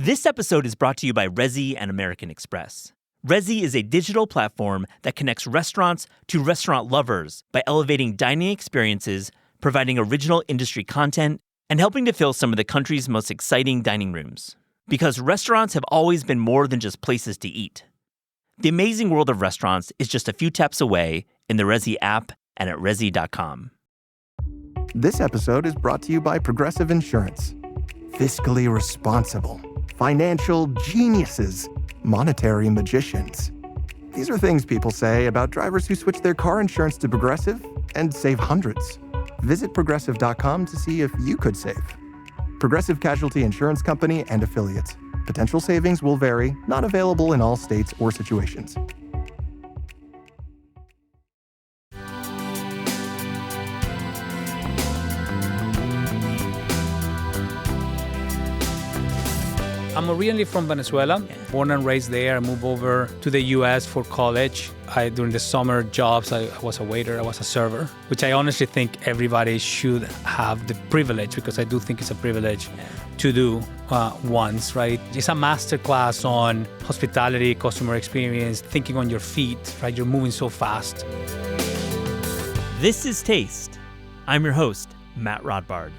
This episode is brought to you by Resy and American Express. Resy is a digital platform that connects restaurants to restaurant lovers by elevating dining experiences, providing original industry content, and helping to fill some of the country's most exciting dining rooms. Because restaurants have always been more than just places to eat. The amazing world of restaurants is just a few taps away in the Resy app and at resy.com. This episode is brought to you by Progressive Insurance. Fiscally responsible, financial geniuses, monetary magicians. These are things people say about drivers who switch their car insurance to Progressive and save hundreds. Visit progressive.com to see if you could save. Progressive Casualty Insurance Company and Affiliates. Potential savings will vary, not available in all states or situations. I'm originally from Venezuela, born and raised there. I moved over to the U.S. for college. During the summer jobs, I was a waiter, I was a server, which I honestly think everybody should have the privilege, because I do think it's a privilege to do once, right? It's a masterclass on hospitality, customer experience, thinking on your feet, right? You're moving so fast. This is Taste. I'm your host, Matt Rodbard.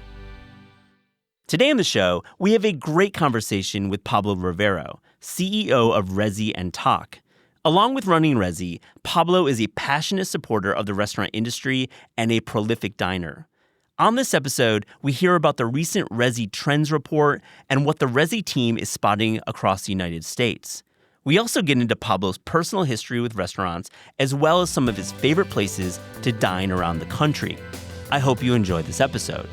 Today on the show, we have a great conversation with Pablo Rivero, CEO of Resy and Talk. Along with running Resy, Pablo is a passionate supporter of the restaurant industry and a prolific diner. On this episode, we hear about the recent Resy Trends Report and what the Resy team is spotting across the United States. We also get into Pablo's personal history with restaurants, as well as some of his favorite places to dine around the country. I hope you enjoy this episode.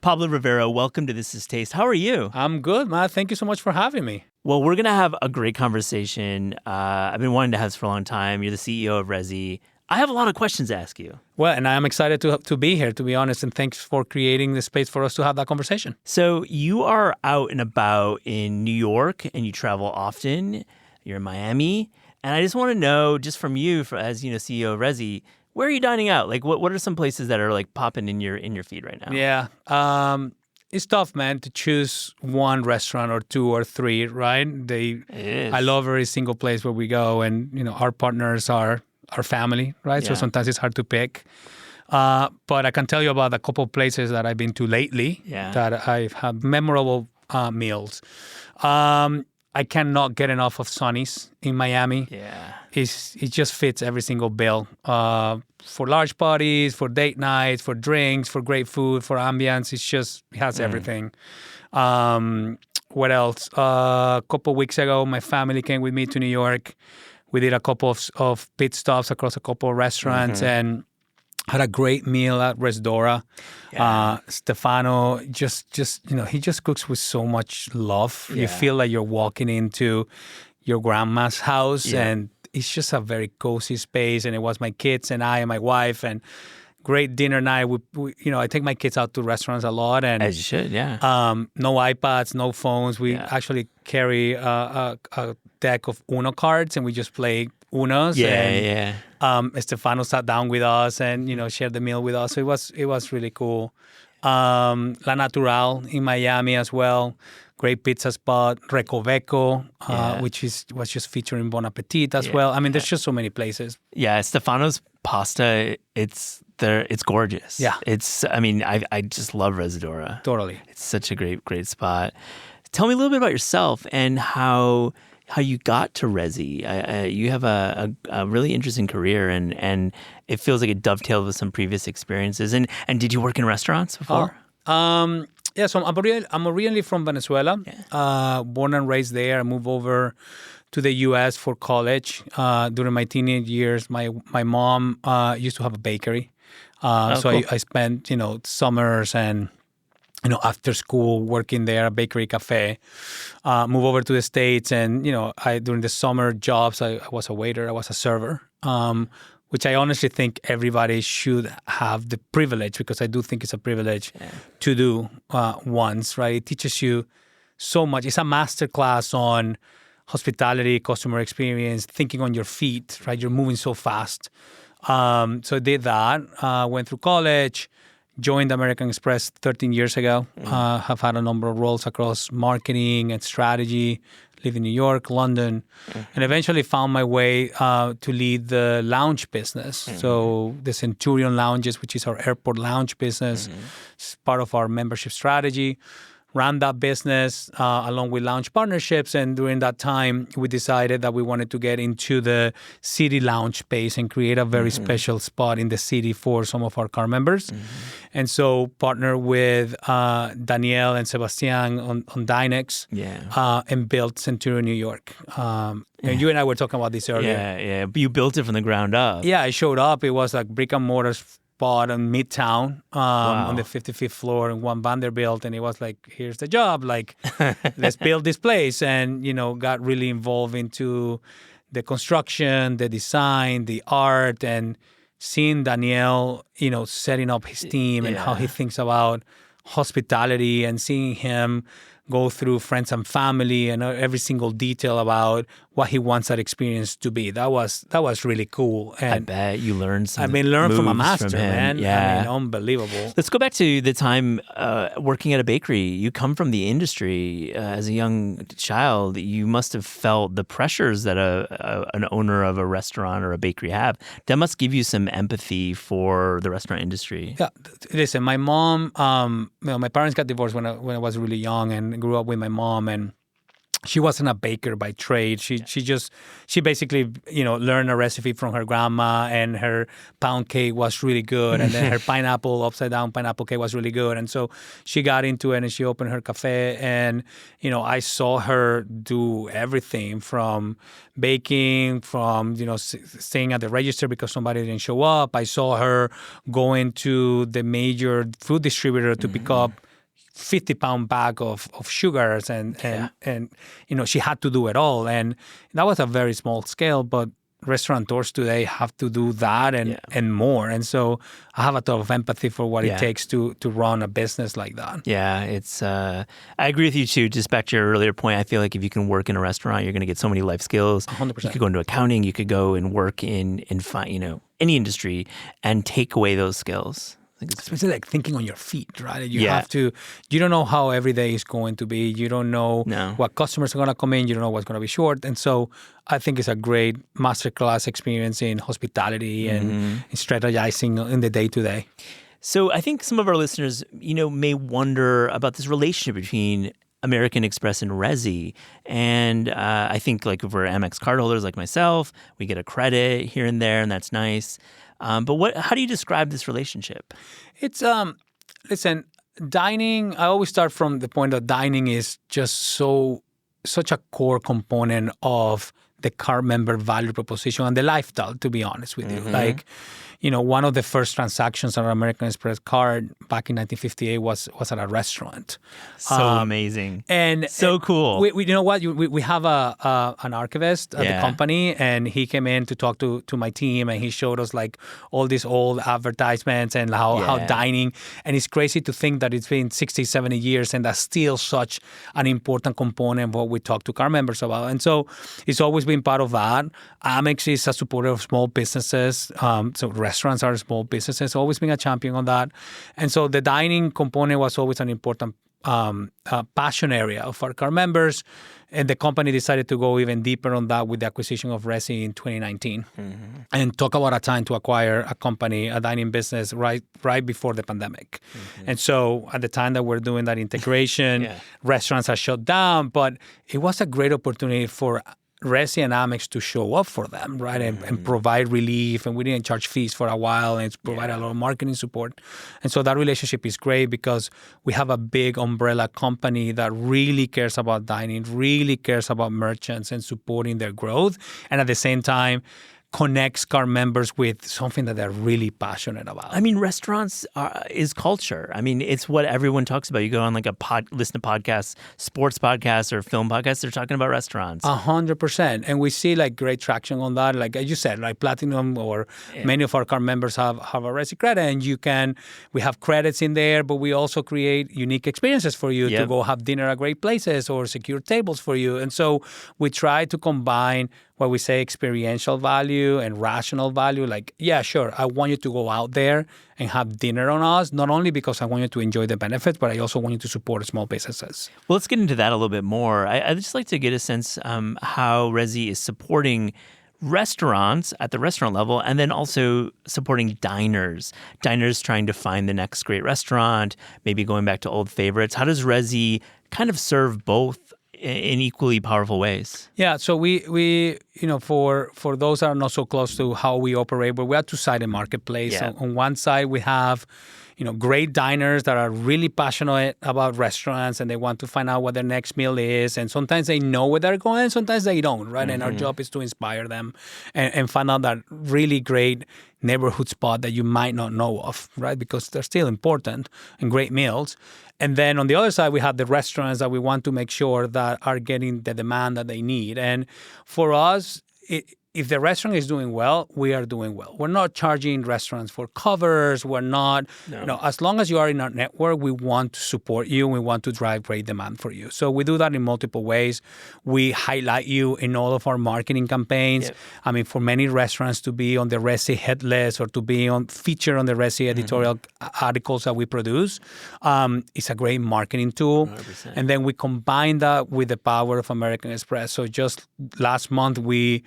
Pablo Rivero, welcome to This Is Taste. How are you? I'm good, Matt. Thank you so much for having me. Well, we're going to have a great conversation. I've been wanting to have this for a long time. You're the CEO of Resy. I have a lot of questions to ask you. Well, and I'm excited to be here, to be honest, and thanks for creating the space for us to have that conversation. So you are out and about in New York, and you travel often. You're in Miami. And I just want to know, just from you, as CEO of Resy, where are you dining out? Like, what are some places that are like popping in your feed right now? Yeah, it's tough, man, to choose one restaurant or two or three, right? I love every single place where we go, and our partners are our family, right? Yeah. So sometimes it's hard to pick. But I can tell you about a couple of places that I've been to lately that I've had memorable meals. I cannot get enough of Sonny's in Miami. Yeah. It just fits every single bill. For large parties, for date nights, for drinks, for great food, for ambience. It has everything. What else? A couple of weeks ago, my family came with me to New York. We did a couple of pit stops across a couple of restaurants and had a great meal at Resdora. Yeah. Stefano, he just cooks with so much love. Yeah. You feel like you're walking into your grandma's house, and it's just a very cozy space. And it was my kids and I and my wife, and great dinner night. We I take my kids out to restaurants a lot, and as you should, yeah. No iPads, no phones. We actually carry a deck of Uno cards, and we just play Unos. Stefano sat down with us and shared the meal with us. So it was really cool. La Natural in Miami as well. Great pizza spot. Recoveco, which was just featuring Bon Appetit as well. I mean, there's just so many places. Yeah, Stefano's pasta, it's gorgeous. Yeah. I just love Resdora. Totally. It's such a great spot. Tell me a little bit about yourself and how you got to Resy. You have a really interesting career, and it feels like it dovetailed with some previous experiences. And did you work in restaurants before? So I'm originally from Venezuela, born and raised there. I moved over to the U.S. for college. During my teenage years, my mom used to have a bakery. Cool. I spent, summers and, after school working there, a bakery cafe. Move over to the States, and, during the summer jobs, I was a waiter, I was a server. Which I honestly think everybody should have the privilege, because I do think it's a privilege to do once, right? It teaches you so much. It's a masterclass on hospitality, customer experience, thinking on your feet, right? You're moving so fast. So I did that, went through college, joined American Express 13 years ago. Have had a number of roles across marketing and strategy, lived in New York, London, and eventually found my way to lead the lounge business. So the Centurion Lounges, which is our airport lounge business, is part of our membership strategy. Ran that business along with lounge partnerships. And during that time, we decided that we wanted to get into the city lounge space and create a very special spot in the city for some of our car members. And so partnered with Danielle and Sebastian on Dynex and built Centurion, New York. And you and I were talking about this earlier. Yeah. You built it from the ground up. Yeah, I showed up. It was like brick and mortar spot on Midtown on the 55th floor in One Vanderbilt, and it was like, here's the job, like let's build this place. And got really involved into the construction, the design, the art, and seeing Daniel setting up his team and how he thinks about hospitality, and seeing him go through friends and family and every single detail about what he wants that experience to be. That was really cool. And I bet you learned some learned from a moves master, from him. man. Yeah. Unbelievable. Let's go back to the time working at a bakery. You come from the industry as a young child. You must have felt the pressures that an owner of a restaurant or a bakery have. That must give you some empathy for the restaurant industry. Yeah. Listen, my mom, my parents got divorced when I was really young, and grew up with my mom, and she wasn't a baker by trade. She basically, learned a recipe from her grandma, and her pound cake was really good. And then her upside down pineapple cake was really good. And so she got into it, and she opened her cafe. And, I saw her do everything from baking, from, staying at the register because somebody didn't show up. I saw her going to the major food distributor to pick up 50-pound bag of sugars, and she had to do it all. And that was a very small scale, but restaurateurs today have to do that and more. And so I have a ton of empathy for what it takes to run a business like that. Yeah, it's I agree with you too. Just back to your earlier point, I feel like if you can work in a restaurant, you're going to get so many life skills. 100%. You could go into accounting, you could go and work in any industry and take away those skills. Especially like thinking on your feet, right? You don't know how every day is going to be. You don't know what customers are going to come in. You don't know what's going to be short. And so I think it's a great masterclass experience in hospitality and strategizing in the day-to-day. So I think some of our listeners, may wonder about this relationship between American Express and Resy. And I think like if we're Amex cardholders like myself, we get a credit here and there, and that's nice. But how do you describe this relationship? It's, listen, dining, I always start from the point that dining is just such a core component of the card member value proposition and the lifestyle, to be honest with you. Like, one of the first transactions on an American Express card back in 1958 was at a restaurant. So amazing. And so cool. We you know what? We have an archivist at the company, and he came in to talk to my team, and he showed us like all these old advertisements and how dining, and it's crazy to think that it's been 60, 70 years, and that's still such an important component of what we talk to car members about. And so it's always been part of that. Amex is a supporter of small businesses. So restaurants are small businesses, always been a champion on that. And so the dining component was always an important passion area of our car members. And the company decided to go even deeper on that with the acquisition of Resy in 2019. And talk about a time to acquire a company, a dining business right before the pandemic. And so at the time that we're doing that integration, restaurants are shut down, but it was a great opportunity for Resy and Amex to show up for them, right, and provide relief. And we didn't charge fees for a while, and it's provided a lot of marketing support. And so that relationship is great because we have a big umbrella company that really cares about dining, really cares about merchants and supporting their growth, and at the same time connects car members with something that they're really passionate about. I mean, restaurants is culture. I mean, it's what everyone talks about. You go on like listen to podcasts, sports podcasts or film podcasts, they're talking about restaurants. 100%. And we see like great traction on that. Like as you said, like Platinum or many of our car members have a Resy credit, and we have credits in there, but we also create unique experiences for you to go have dinner at great places or secure tables for you. And so we try to combine what we say experiential value and rational value. Like, yeah, sure, I want you to go out there and have dinner on us, not only because I want you to enjoy the benefits, but I also want you to support small businesses. Well, let's get into that a little bit more. I'd just like to get a sense how Resy is supporting restaurants at the restaurant level, and then also supporting diners trying to find the next great restaurant, maybe going back to old favorites. How does Resy kind of serve both in equally powerful ways? Yeah, so we for those that are not so close to how we operate, but we have two-sided marketplace. Yeah. On one side, we have great diners that are really passionate about restaurants and they want to find out what their next meal is. And sometimes they know where they're going, sometimes they don't, right? And our job is to inspire them and find out that really great neighborhood spot that you might not know of, right? Because they're still important and great meals. And then on the other side, we have the restaurants that we want to make sure that are getting the demand that they need. And for us, if the restaurant is doing well, we are doing well. We're not charging restaurants for covers. We're not, as long as you are in our network, we want to support you. We want to drive great demand for you. So we do that in multiple ways. We highlight you in all of our marketing campaigns. Yep. I mean, for many restaurants to be on the Resy hit list or to be featured on the Resy editorial articles that we produce, it's a great marketing tool. 100%. And then we combine that with the power of American Express. So just last month, we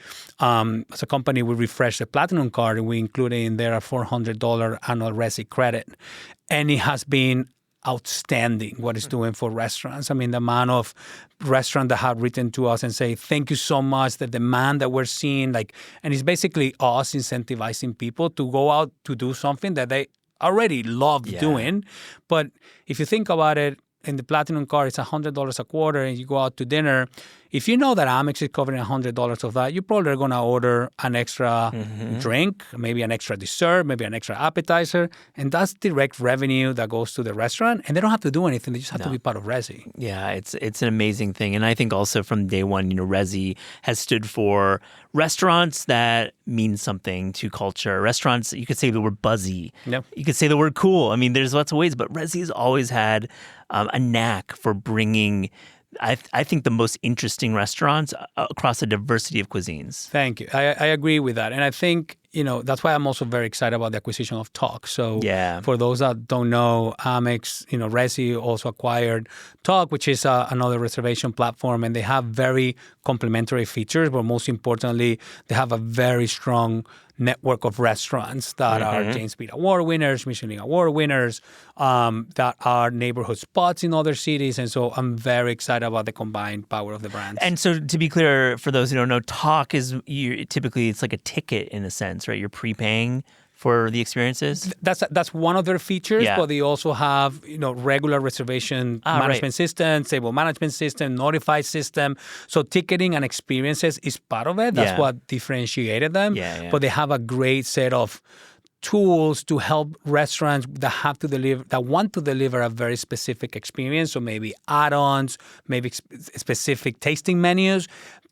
as a company, we refreshed the Platinum card and we included in there a $400 annual Resy credit. And it has been outstanding what it's doing for restaurants. I mean, the amount of restaurants that have written to us and say, thank you so much, the demand that we're seeing. And it's basically us incentivizing people to go out to do something that they already love doing. But if you think about it, in the Platinum card, it's $100 a quarter, and you go out to dinner. If you know that Amex is covering $100 of that, you probably are going to order an extra drink, maybe an extra dessert, maybe an extra appetizer, and that's direct revenue that goes to the restaurant, and they don't have to do anything. They just have to be part of Resy. Yeah, it's an amazing thing, and I think also from day one, Resy has stood for restaurants that mean something to culture. Restaurants, you could say the word buzzy. Yep. You could say the word cool. I mean, there's lots of ways, but Resy has always had a knack for bringing, I think, the most interesting restaurants across a diversity of cuisines. Thank you. I agree with that. And I think, that's why I'm also very excited about the acquisition of Talk. So for those that don't know, Amex, Resy also acquired Talk, which is another reservation platform. And they have very complementary features, but most importantly, they have a very strong network of restaurants that are James Beard Award winners, Michelin Award winners, that are neighborhood spots in other cities. And so I'm very excited about the combined power of the brands. And so to be clear, for those who don't know, Talk is typically it's like a ticket in a sense, right? You're prepaying for the experiences? That's one of their features, but they also have regular reservation management system, table management system, notify system. So ticketing and experiences is part of it. That's what differentiated them. But they have a great set of tools to help restaurants that want to deliver a very specific experience. So maybe add-ons, maybe specific tasting menus.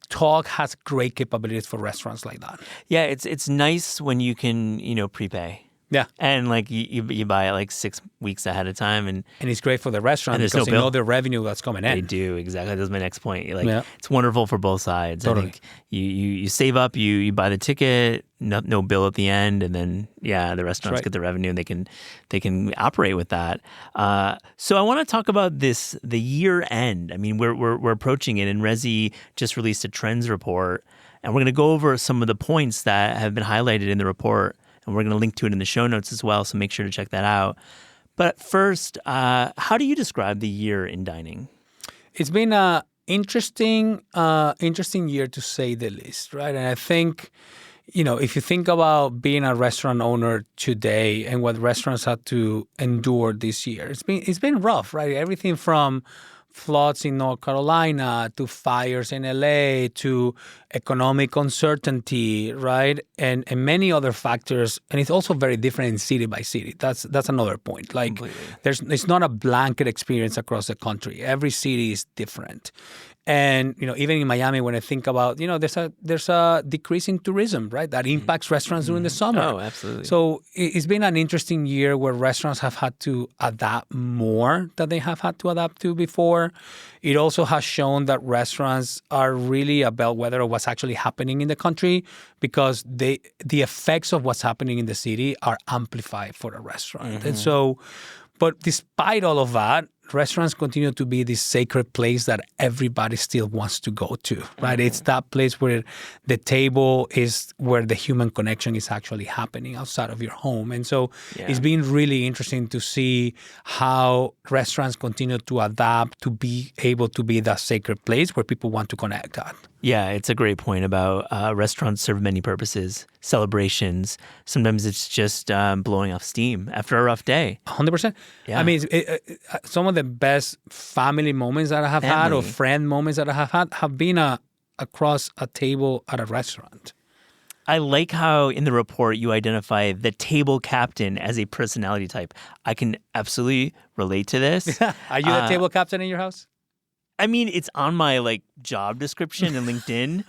Talk has great capabilities for restaurants like that. Yeah, it's nice when you can, prepay. Yeah. And you buy it 6 weeks ahead of time. And it's great for the restaurant because they know the revenue that's coming in. They do, exactly. That's my next point. It's wonderful for both sides. Totally. I think you save up, you buy the ticket, no bill at the end, and then the restaurants get the revenue and they can operate with that. So I want to talk about the year end. I mean, we're approaching it, and Resy just released a trends report, and we're going to go over some of the points that have been highlighted in the report. And we're going to link to it in the show notes as well, so make sure to check that out. But first, how do you describe the year in dining? It's been an interesting year, to say the least, right? And I think, if you think about being a restaurant owner today and what restaurants had to endure this year, it's been rough, right? Everything from floods in North Carolina to fires in LA to economic uncertainty, right? And many other factors. And it's also very different in city by city. That's another point. It's not a blanket experience across the country. Every city is different. And, even in Miami, when I think about, there's a decrease in tourism, right? That impacts restaurants during the summer. Oh, absolutely. So it's been an interesting year where restaurants have had to adapt more than they have had to adapt to before. It also has shown that restaurants are really a bellwether of what what's actually happening in the country, because the effects of what's happening in the city are amplified for a restaurant. And so, but despite all of that, restaurants continue to be this sacred place that everybody still wants to go to, right? It's that place where the table is where the human connection is actually happening outside of your home. And so it's been really interesting to see how restaurants continue to adapt to be able to be that sacred place where people want to connect at. Yeah, it's a great point about restaurants serve many purposes, celebrations. Sometimes it's just blowing off steam after a rough day. 100%. Yeah. I mean, some of the best family moments that I have had, or friend moments that I have had, have been across a table at a restaurant. I like how in the report you identify the table captain as a personality type. I can absolutely relate to this. Are you the table captain in your house? I mean, it's on my job description in LinkedIn.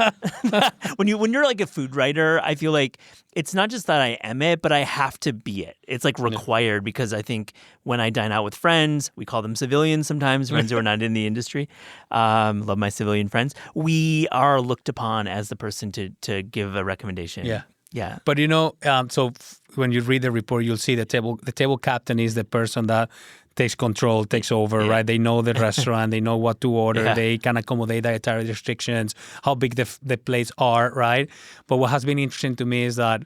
when you're like a food writer, I feel like it's not just that I am it, but I have to be it. It's required, because I think when I dine out with friends, we call them civilians sometimes, friends who are not in the industry. Love my civilian friends. We are looked upon as the person to give a recommendation. Yeah. But when you read the report, you'll see the table captain is the person that takes control, takes over, right? They know the restaurant, they know what to order, they can accommodate dietary restrictions, how big the plates are, right? But what has been interesting to me is that,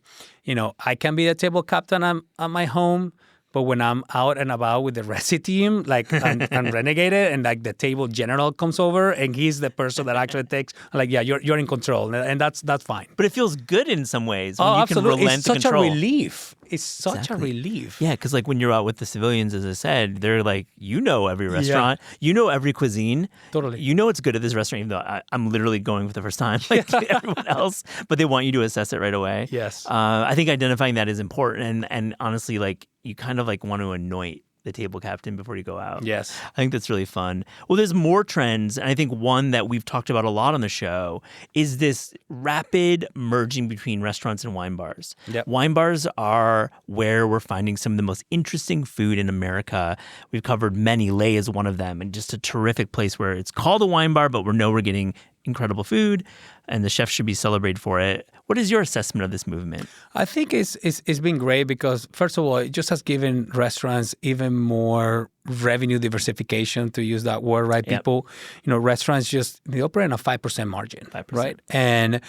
I can be the table captain at my home, but when I'm out and about with the Resy team, and Renegated, and the table general comes over, and he's the person that actually takes, you're in control, and that's fine. But it feels good in some ways when you absolutely. can relent It's the such control. a relief. It's such a relief. Yeah, because when you're out with the civilians, as I said, they're every restaurant, every cuisine. Totally. It's good at this restaurant, even though I'm literally going for the first time, everyone else. But they want you to assess it right away. Yes. I think identifying that is important, and honestly, you kind of want to anoint the table captain before you go out. Yes. I think that's really fun. Well, there's more trends, and I think one that we've talked about a lot on the show is this rapid merging between restaurants and wine bars. Yep. Wine bars are where we're finding some of the most interesting food in America. We've covered many. Lay is one of them, and just a terrific place where it's called a wine bar, but we're getting incredible food, and the chef should be celebrated for it. What is your assessment of this movement? I think it's been great because, first of all, it just has given restaurants even more revenue diversification, to use that word, right? Yep. People, restaurants they operate on a 5% margin, 5%. right? And,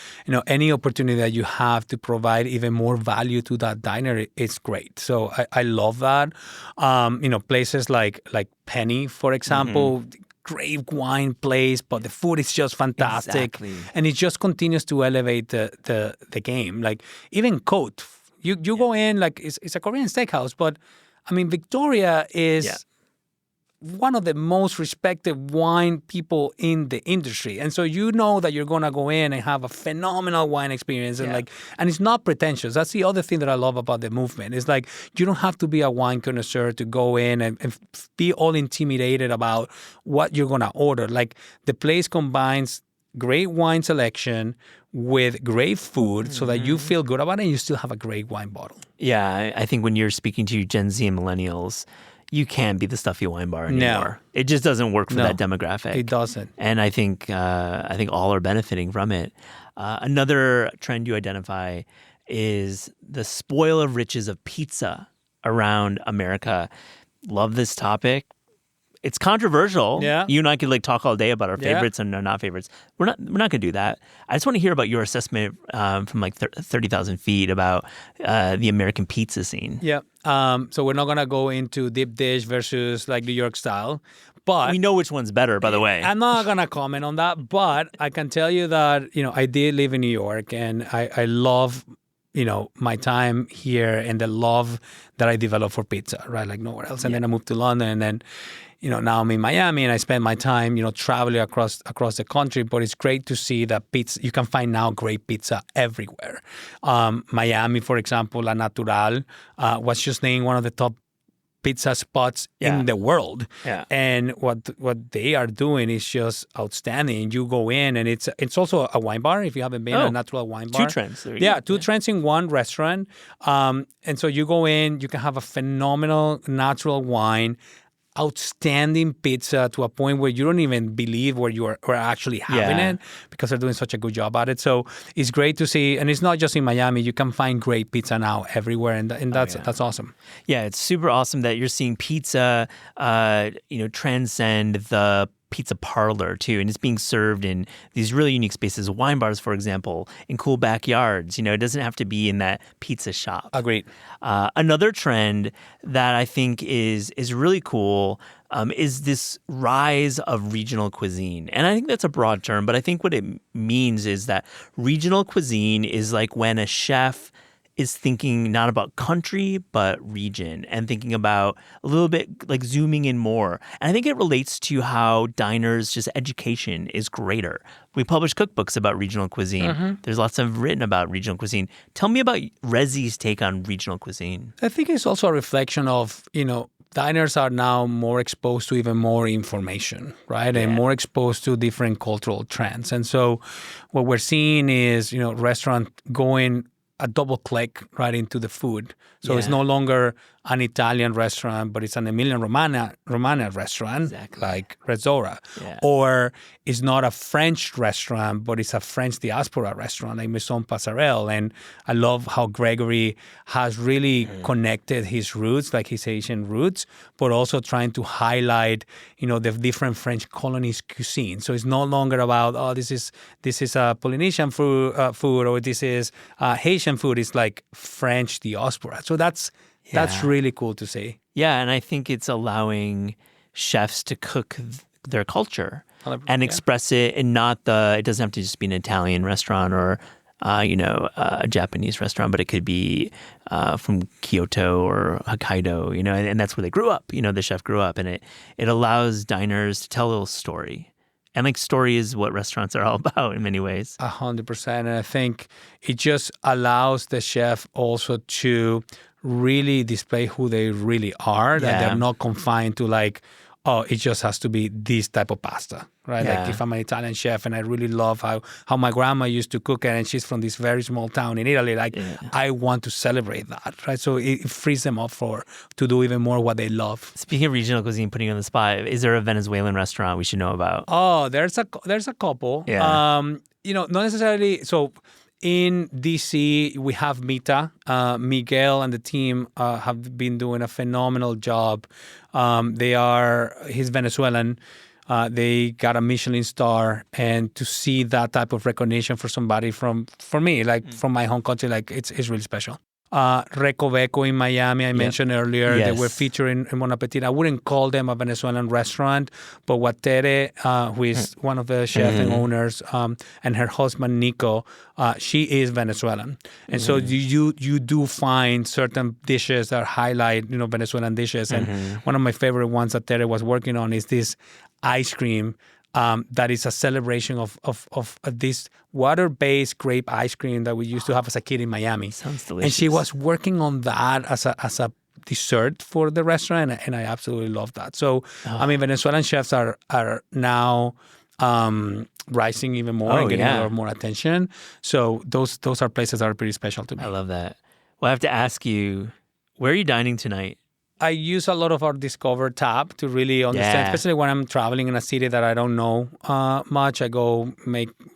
any opportunity that you have to provide even more value to that diner, it's great. So I love that. Places like Penny, for example, great wine place, but the food is just fantastic. Exactly. And it just continues to elevate the game. Even Cote, you go in, it's a Korean steakhouse, but I mean, Victoria is one of the most respected wine people in the industry. And so that you're going to go in and have a phenomenal wine experience. And and it's not pretentious. That's the other thing that I love about the movement. It's you don't have to be a wine connoisseur to go in and be all intimidated about what you're going to order. The place combines great wine selection with great food so that you feel good about it and you still have a great wine bottle. Yeah, I think when you're speaking to Gen Z and millennials, you can't be the stuffy wine bar anymore. No. It just doesn't work for that demographic. It doesn't. And I think all are benefiting from it. Another trend you identify is the spoil of riches of pizza around America. Love this topic. It's controversial. Yeah. You and I could talk all day about our favorites and our not favorites. We're not going to do that. I just want to hear about your assessment from 30,000 feet about the American pizza scene. Yeah. So we're not going to go into deep dish versus New York style, but we know which one's better, by the way. I'm not going to comment on that, but I can tell you that, I did live in New York and I love my time here and the love that I developed for pizza, right? Like nowhere else. And then I moved to London and then, now I'm in Miami and I spend my time, traveling across the country. But it's great to see that pizza, you can find now great pizza everywhere. Miami, for example, La Natural was just named one of the top pizza spots in the world. Yeah. And what they are doing is just outstanding. You go in and it's also a wine bar if you haven't been a natural wine bar. Two trends. Two trends in one restaurant. And so you go in, you can have a phenomenal natural wine outstanding pizza to a point where you don't even believe where you are actually having it because they're doing such a good job at it. So it's great to see, and it's not just in Miami. You can find great pizza now everywhere, and that's awesome. Yeah, it's super awesome that you're seeing pizza, transcend the pizza parlor too, and it's being served in these really unique spaces, wine bars, for example, in cool backyards. It doesn't have to be in that pizza shop. Agreed. Another trend that I think is really cool is this rise of regional cuisine. And I think that's a broad term, but I think what it means is that regional cuisine is like when a chef is thinking not about country, but region, and thinking about a little bit like zooming in more. And I think it relates to how diners, just education is greater. We publish cookbooks about regional cuisine. Mm-hmm. There's lots of written about regional cuisine. Tell me about Resy's take on regional cuisine. I think it's also a reflection of, diners are now more exposed to even more information, right? Yeah. And more exposed to different cultural trends. And so what we're seeing is, restaurant going a double click right into the food. So it's no longer an Italian restaurant, but it's an Emilian Romana restaurant, like Resy. Yeah. Or it's not a French restaurant, but it's a French diaspora restaurant, like Maison Passerelle. And I love how Gregory has really connected his roots, like his Asian roots, but also trying to highlight, the different French colonies cuisine. So it's no longer about, this is a Polynesian food, or this is Haitian food. It's like French diaspora. So that's really cool to see. Yeah, and I think it's allowing chefs to cook their culture and express it, and it doesn't have to just be an Italian restaurant or a Japanese restaurant, but it could be from Kyoto or Hokkaido, and that's where they grew up. The chef grew up, and it allows diners to tell a little story. And like story is what restaurants are all about in many ways. 100%. And I think it just allows the chef also to really display who they really are, that they're not confined to like, it just has to be this type of pasta, right? Yeah. Like if I'm an Italian chef and I really love how my grandma used to cook it, and she's from this very small town in Italy, I want to celebrate that, right? So it frees them up to do even more what they love. Speaking of regional cuisine, putting you on the spot, is there a Venezuelan restaurant we should know about? Oh, there's a couple. Yeah. Not necessarily. So in DC, we have Mita. Miguel and the team have been doing a phenomenal job. He's Venezuelan. They got a Michelin star, and to see that type of recognition for somebody from my home country, it's really special. Recoveco in Miami, I mentioned earlier. Yes. They were featured in Bon Appetit. I wouldn't call them a Venezuelan restaurant, but Watere, who is one of the chefs and owners, and her husband, Nico, she is Venezuelan. And so you do find certain dishes that highlight, Venezuelan dishes. And one of my favorite ones that Tere was working on is this ice cream that is a celebration of this water-based grape ice cream that we used to have as a kid in Miami. Sounds delicious. And she was working on that as a dessert for the restaurant, and I absolutely love that. So, Venezuelan chefs are now rising even more and getting a lot more attention. So those are places that are pretty special to me. I love that. Well, I have to ask you, where are you dining tonight? I use a lot of our Discover tab to really understand, especially when I'm traveling in a city that I don't know much. I go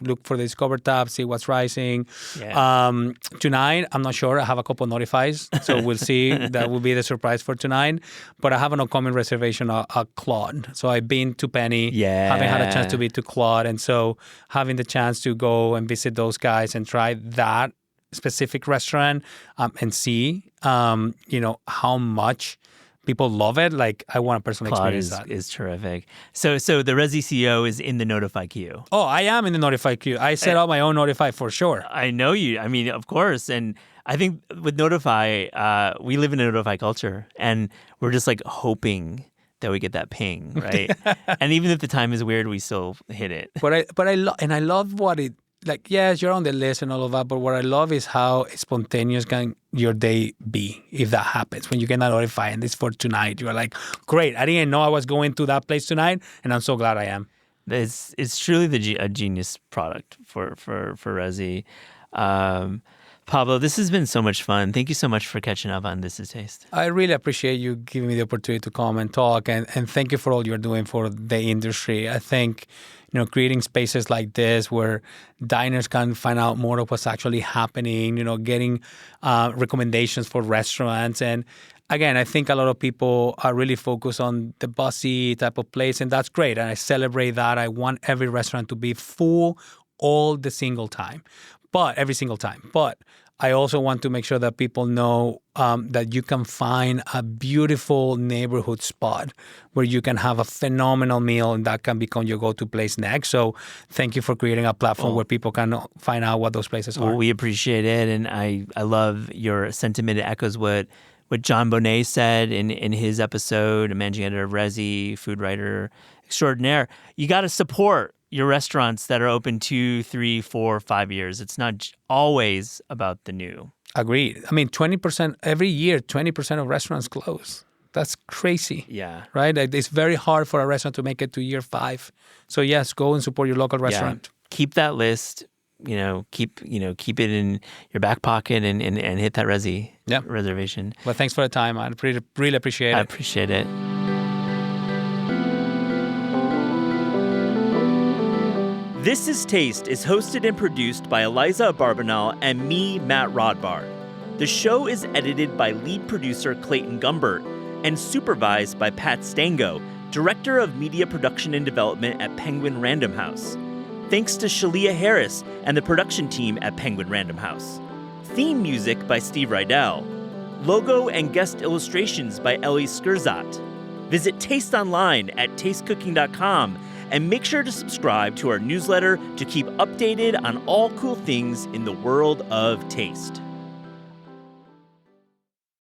look for the Discover tab, see what's rising. Yeah. Tonight, I'm not sure. I have a couple notifies, so we'll see. That will be the surprise for tonight. But I have an upcoming reservation at Claude. So I've been to Penny, haven't had a chance to be to Claude. And so having the chance to go and visit those guys and try that specific restaurant and see, how much people love it. I want to personally experience that. Is terrific. So the Resy CEO is in the Notify queue. Oh, I am in the Notify queue. I set up my own Notify for sure. I know you. I mean, of course. And I think with Notify, we live in a Notify culture, and we're just hoping that we get that ping, right? And even if the time is weird, we still hit it. But I love what it. Yes, you're on the list and all of that, but what I love is how spontaneous can your day be if that happens. When you get notified and it's for tonight, you're like, great, I didn't know I was going to that place tonight, and I'm so glad I am. It's truly a genius product for Resy. Pablo, this has been so much fun. Thank you so much for catching up on This Is Taste. I really appreciate you giving me the opportunity to come and talk, and thank you for all you're doing for the industry. I think, creating spaces like this where diners can find out more of what's actually happening, getting recommendations for restaurants. And again, I think a lot of people are really focused on the bossy type of place, and that's great. And I celebrate that. I want every restaurant to be full every single time. But I also want to make sure that people know that you can find a beautiful neighborhood spot where you can have a phenomenal meal, and that can become your go-to place next. So thank you for creating a platform where people can find out what those places are. Well, we appreciate it, and I love your sentiment. It echoes what John Bonet said in his episode, managing editor of Resy, food writer extraordinaire. You got to support your restaurants that are open 2, 3, 4, 5 years. It's not always about the new. Agreed. 20% every year, 20% of restaurants close. That's crazy. Yeah. Right? It's very hard for a restaurant to make it to year 5. So yes, go and support your local restaurant. Yeah. Keep that list. Keep it in your back pocket and hit that Resy reservation. Well, thanks for the time. I really appreciate it. I appreciate it. This is Taste is hosted and produced by Eliza Barbanal and me, Matt Rodbard. The show is edited by lead producer Clayton Gumbert and supervised by Pat Stango, Director of Media Production and Development at Penguin Random House. Thanks to Shalia Harris and the production team at Penguin Random House. Theme music by Steve Rydell. Logo and guest illustrations by Ellie Skurzat. Visit Taste online at tastecooking.com and make sure to subscribe to our newsletter to keep updated on all cool things in the world of taste.